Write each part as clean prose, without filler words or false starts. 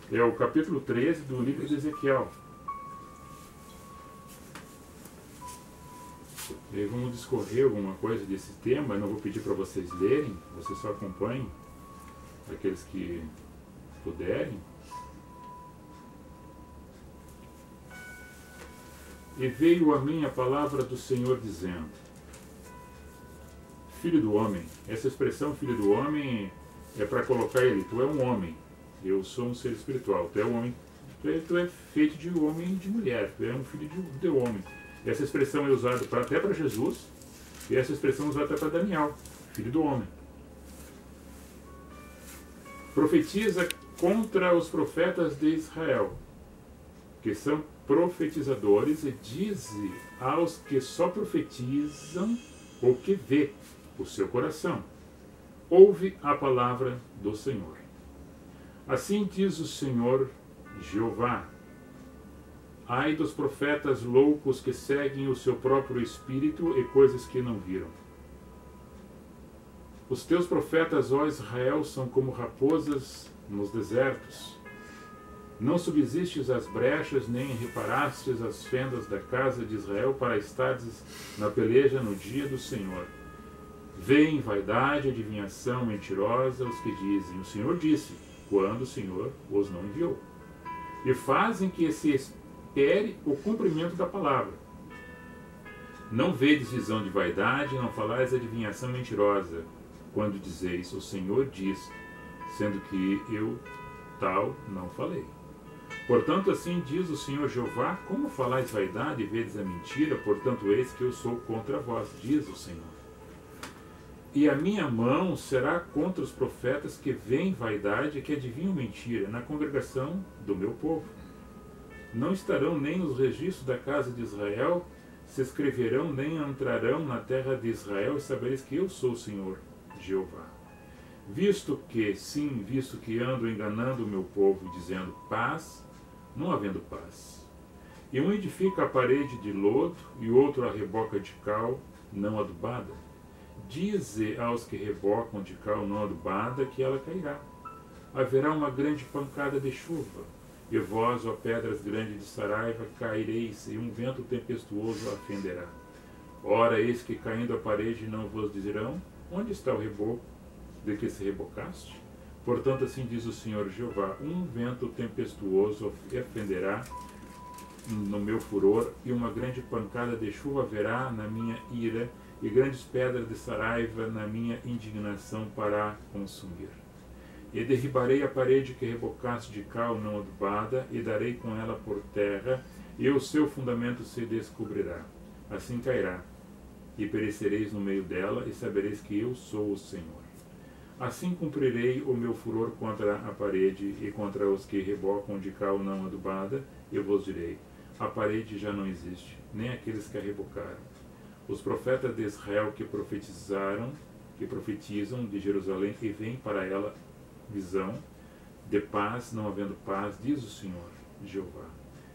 É o capítulo 13 do livro de Ezequiel. E vamos discorrer alguma coisa desse tema. Eu não vou pedir para vocês lerem, vocês só acompanhem, aqueles que puderem. E veio a mim a palavra do Senhor dizendo: Filho do homem. Essa expressão filho do homem é para colocar ele: tu é um homem, eu sou um ser espiritual, tu é um homem, tu é feito de homem e de mulher, tu é um filho de homem. Essa expressão é usada até para Jesus, e essa expressão é usada até para Daniel, filho do homem. Profetiza contra os profetas de Israel, que são profetizadores, e dize aos que só profetizam o que vê o seu coração: ouve a palavra do Senhor. Assim diz o Senhor Jeová: ai dos profetas loucos que seguem o seu próprio espírito e coisas que não viram. Os teus profetas, ó Israel, são como raposas nos desertos. Não subsistes as brechas, nem reparastes as fendas da casa de Israel para estares na peleja no dia do Senhor. Vêem vaidade, adivinhação mentirosa os que dizem: o Senhor disse, quando o Senhor os não enviou. E fazem que se espere o cumprimento da palavra. Não vedes visão de vaidade, não falais adivinhação mentirosa, quando dizeis: o Senhor diz, sendo que eu tal não falei. Portanto, assim diz o Senhor Jeová: como falais vaidade e vedes a mentira, portanto eis que eu sou contra vós, diz o Senhor. E a minha mão será contra os profetas que veem vaidade e que adivinham mentira na congregação do meu povo. Não estarão nem nos registros da casa de Israel, se escreverão, nem entrarão na terra de Israel, e sabereis que eu sou o Senhor Jeová. Visto que ando enganando o meu povo, dizendo paz, não havendo paz. E um edifica a parede de lodo, e outro a reboca de cal não adubada. Dize aos que rebocam de cal não adubada que ela cairá. Haverá uma grande pancada de chuva, e vós, ó pedras grandes de Saraiva, caireis, e um vento tempestuoso a fenderá. Ora, eis que caindo a parede não vos dirão: onde está o reboco de que se rebocaste? Portanto, assim diz o Senhor Jeová: um vento tempestuoso fenderá no meu furor, e uma grande pancada de chuva haverá na minha ira, e grandes pedras de Saraiva na minha indignação para consumir. E derribarei a parede que rebocaste de cal não adubada, e darei com ela por terra, e o seu fundamento se descobrirá. Assim cairá, e perecereis no meio dela, e sabereis que eu sou o Senhor. Assim cumprirei o meu furor contra a parede e contra os que rebocam de cal não adubada, e vos direi: a parede já não existe, nem aqueles que a rebocaram. Os profetas de Israel que profetizam de Jerusalém, e vêm para ela visão de paz, não havendo paz, diz o Senhor Jeová.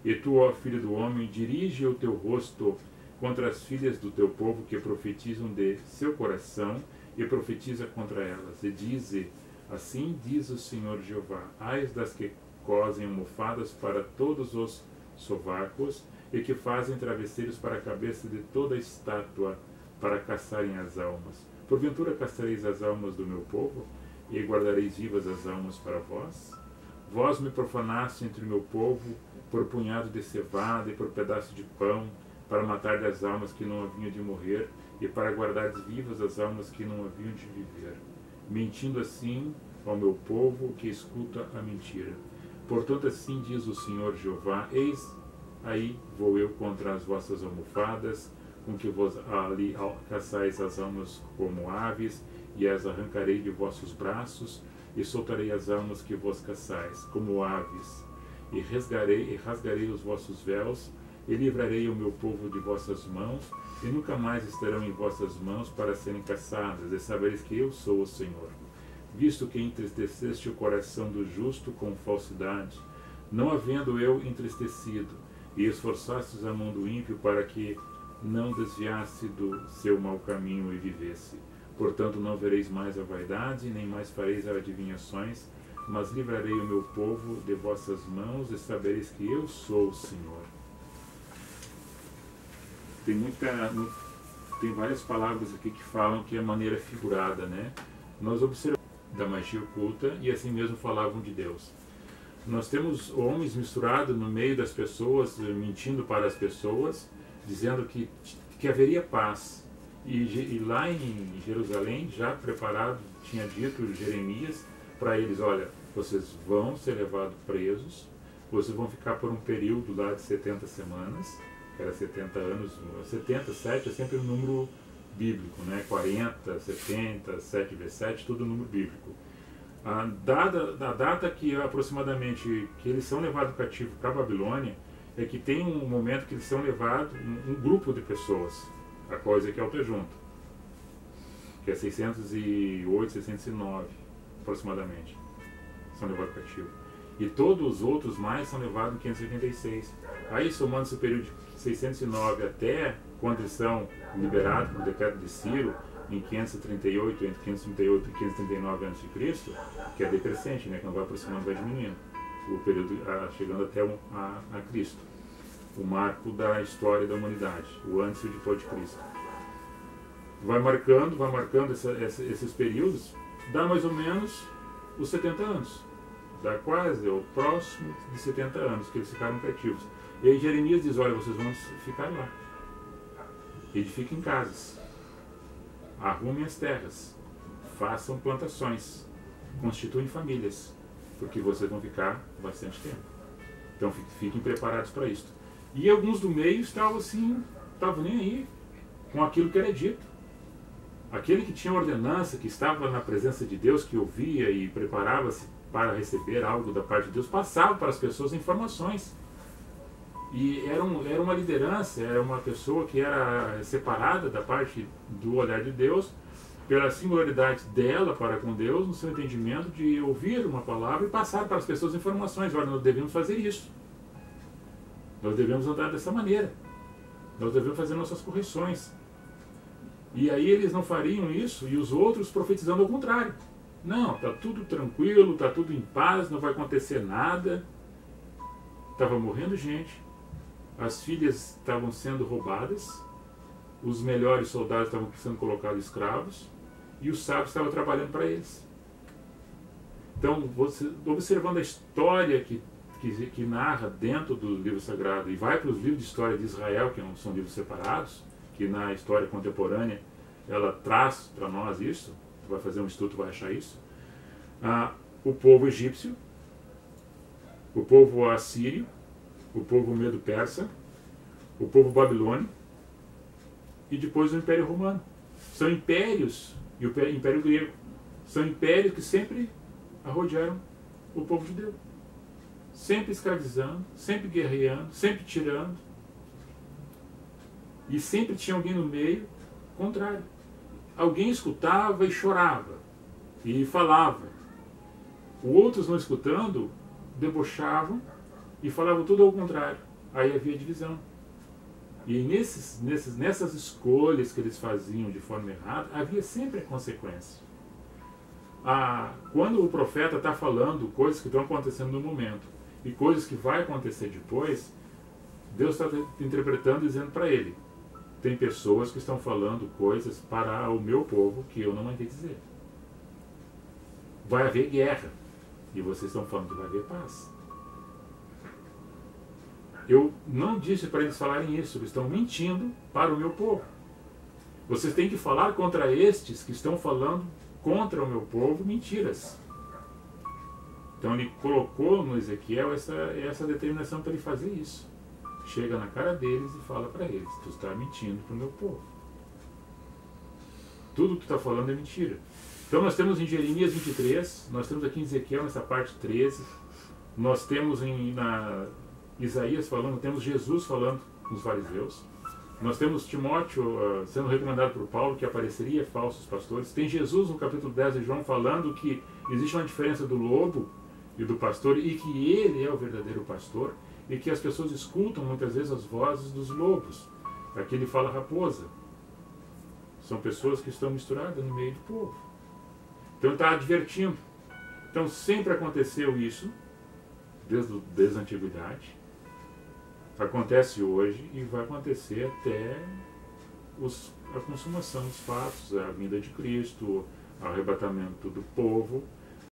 E tu, ó filho do homem, dirige o teu rosto contra as filhas do teu povo que profetizam de seu coração, e profetiza contra elas, e dize: assim diz o Senhor Jeová: ai das que cosem almofadas para todos os sovacos, e que fazem travesseiros para a cabeça de toda estátua, para caçarem as almas. Porventura caçareis as almas do meu povo, e guardareis vivas as almas para vós? Vós me profanaste entre o meu povo por punhado de cevada e por pedaço de pão, para matar as almas que não haviam de morrer, e para guardar vivas as almas que não haviam de viver, mentindo assim ao meu povo que escuta a mentira. Portanto, assim diz o Senhor Jeová: eis aí vou eu contra as vossas almofadas, com que vos ali caçais as almas como aves, e as arrancarei de vossos braços, e soltarei as almas que vos caçais, como aves, e rasgarei os vossos véus, e livrarei o meu povo de vossas mãos, e nunca mais estarão em vossas mãos para serem caçadas, e sabereis que eu sou o Senhor. Visto que entristeceste o coração do justo com falsidade, não havendo eu entristecido, e esforçastes a mão do ímpio para que não desviasse do seu mau caminho e vivesse. Portanto, não vereis mais a vaidade, nem mais fareis adivinhações, mas livrarei o meu povo de vossas mãos, e sabereis que eu sou o Senhor. Tem várias palavras aqui que falam que é maneira figurada, né? Nós observamos da magia oculta e assim mesmo falavam de Deus. Nós temos homens misturados no meio das pessoas, mentindo para as pessoas, dizendo que haveria paz. E lá em Jerusalém, já preparado, tinha dito Jeremias para eles: olha, vocês vão ser levados presos, vocês vão ficar por um período lá de 70 semanas, que era 70 anos, 77 é sempre um número bíblico, né? 40, 70, 7 vezes 7, tudo número bíblico. A data que aproximadamente que eles são levados cativo para a Babilônia é que tem um momento que eles são levados, um grupo de pessoas, a coisa que é o junto, que é 608, 609 aproximadamente, são levados cativo. E todos os outros mais são levados em 586. Aí, somando esse período de 609 até quando eles são liberados por decreto de Ciro, em 538, entre 538 e 539 a.C., que é decrescente, né, que não vai aproximando, vai diminuindo, o período chegando até a Cristo, o marco da história da humanidade, o antes e o depois de Cristo. Vai marcando esses períodos, dá mais ou menos os 70 anos, dá quase o próximo de 70 anos que eles ficaram cativos. E aí Jeremias diz: olha, vocês vão ficar lá, edifiquem casas, arrumem as terras, façam plantações, constituem famílias, porque vocês vão ficar bastante tempo. Então fiquem preparados para isso. E alguns do meio estavam assim, estavam nem aí com aquilo que era dito. Aquele que tinha ordenança, que estava na presença de Deus, que ouvia e preparava-se para receber algo da parte de Deus, passava para as pessoas informações. E era uma liderança, era uma pessoa que era separada da parte do olhar de Deus, pela singularidade dela para com Deus, no seu entendimento de ouvir uma palavra e passar para as pessoas informações. Olha, nós devemos fazer isso. Nós devemos andar dessa maneira. Nós devemos fazer nossas correções. E aí eles não fariam isso e os outros profetizando ao contrário. Não, está tudo tranquilo, está tudo em paz, não vai acontecer nada. Estava morrendo gente. As filhas estavam sendo roubadas, os melhores soldados estavam sendo colocados escravos e os sábios estavam trabalhando para eles. Então, você, observando a história que narra dentro do livro sagrado e vai para os livros de história de Israel, que não são livros separados, que na história contemporânea ela traz para nós isso, tu vai fazer um estudo, tu vai achar isso. O povo egípcio, o povo assírio, o povo medo-persa, o povo babilônio e depois o Império Romano. São impérios, e o Império Grego, são impérios que sempre arrodearam o povo judeu. Sempre escravizando, sempre guerreando, sempre tirando. E sempre tinha alguém no meio contrário. Alguém escutava e chorava, e falava. Outros não escutando, debochavam e falavam tudo ao contrário. Aí havia divisão. E nessas escolhas que eles faziam de forma errada, havia sempre a consequência. Quando o profeta está falando coisas que estão acontecendo no momento e coisas que vai acontecer depois, Deus está interpretando, dizendo para ele: tem pessoas que estão falando coisas para o meu povo que eu não mandei dizer. Vai haver guerra. E vocês estão falando que vai haver paz. Eu não disse para eles falarem isso, eles estão mentindo para o meu povo. Vocês têm que falar contra estes que estão falando contra o meu povo mentiras. Então ele colocou no Ezequiel essa determinação para ele fazer isso. Chega na cara deles e fala para eles: tu está mentindo para o meu povo. Tudo que tu está falando é mentira. Então nós temos em Jeremias 23, nós temos aqui em Ezequiel nessa parte 13, nós temos na Isaías falando, temos Jesus falando com os fariseus, nós temos Timóteo sendo recomendado por Paulo que apareceria falsos pastores, tem Jesus no capítulo 10 de João falando que existe uma diferença do lobo e do pastor e que ele é o verdadeiro pastor e que as pessoas escutam muitas vezes as vozes dos lobos. Aqui ele fala raposa. São pessoas que estão misturadas no meio do povo. Então ele está advertindo. Então sempre aconteceu isso, desde a antiguidade, acontece hoje e vai acontecer até a consumação dos fatos, a vinda de Cristo, o arrebatamento do povo,